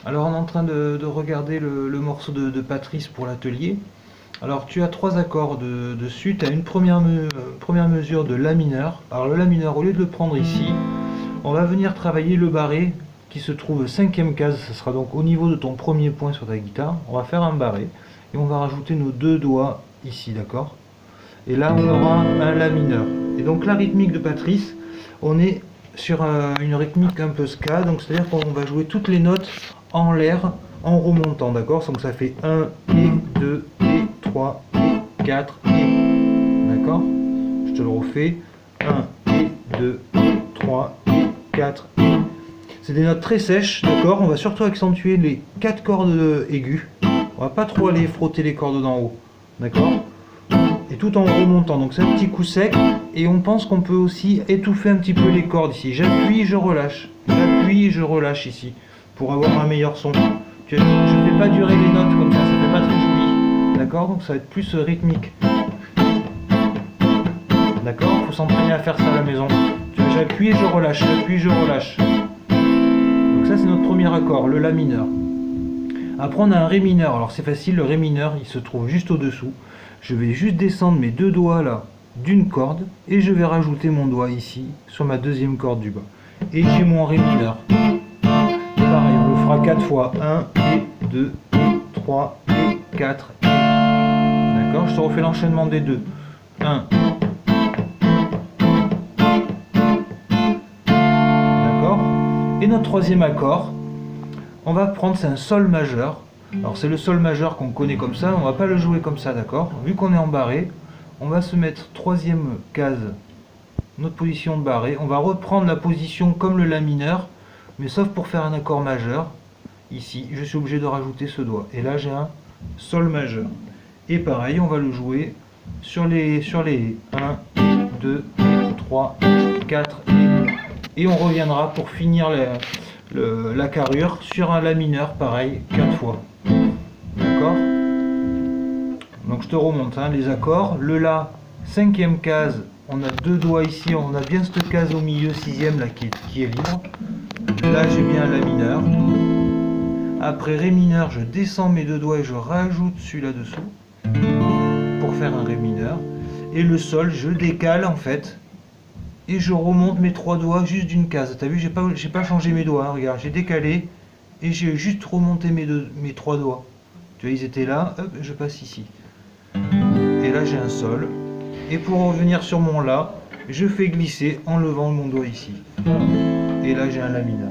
Alors on est en train de regarder le morceau de Patrice pour l'atelier. Alors tu as trois accords dessus, tu as une première mesure de La mineur. Alors le La mineur, au lieu de le prendre ici, on va venir travailler le barré qui se trouve cinquième case, ce sera donc au niveau de ton premier point sur ta guitare. On va faire un barré et on va rajouter nos deux doigts ici, d'accord? Et là on aura un La mineur. Et donc la rythmique de Patrice, on est sur une rythmique un peu ska, donc c'est-à-dire qu'on va jouer toutes les notes en l'air en remontant, d'accord? Donc ça fait 1 et 2 et 3 et 4 et, d'accord? Je te le refais, 1 et 2 et 3 et 4 et. C'est des notes très sèches, d'accord? On va surtout accentuer les 4 cordes aiguës. On va pas trop aller frotter les cordes d'en haut, d'accord? Et tout en remontant, donc c'est un petit coup sec, et on pense qu'on peut aussi étouffer un petit peu les cordes ici. J'appuie, je relâche, j'appuie, je relâche ici, pour avoir un meilleur son. Je ne fais pas durer les notes comme ça fait pas très joli, d'accord? Donc ça va être plus rythmique. D'accord? Il faut s'entraîner à faire ça à la maison. J'appuie et je relâche, j'appuie, je relâche. Donc ça c'est notre premier accord, le La mineur. Après on a un Ré mineur, alors c'est facile, le Ré mineur il se trouve juste au dessous. Je vais juste descendre mes deux doigts là d'une corde et je vais rajouter mon doigt ici sur ma deuxième corde du bas. Et j'ai mon Ré mineur. Et pareil, on le fera 4 fois. 1 et 2 et 3 et 4 et. D'accord? Je te refais l'enchaînement des deux. 1. D'accord? Et notre troisième accord, on va prendre, c'est un Sol majeur. Alors c'est le Sol majeur qu'on connaît comme ça, on va pas le jouer comme ça, d'accord? Vu qu'on est en barré, on va se mettre troisième case, notre position de barré. On va reprendre la position comme le La mineur, mais sauf pour faire un accord majeur. Ici, je suis obligé de rajouter ce doigt. Et là j'ai un Sol majeur. Et pareil, on va le jouer sur les 1, 2, 3, 4 et on reviendra pour finir la carrure sur un La mineur, pareil, 4 fois. D'accord? Donc je te remonte hein, les accords. Le La, cinquième case, on a deux doigts ici, on a bien cette case au milieu, sixième là qui est libre. Là j'ai bien un La mineur. Après Ré mineur, je descends mes deux doigts et je rajoute celui-là dessous pour faire un Ré mineur. Et le Sol, je décale en fait. Et je remonte mes trois doigts juste d'une case. T'as vu, j'ai pas changé mes doigts, hein, regarde, j'ai décalé et j'ai juste remonté mes trois doigts. Tu vois, ils étaient là, hop, je passe ici. Et là j'ai un Sol. Et pour revenir sur mon La, je fais glisser en levant mon doigt ici. Et là j'ai un La mineur.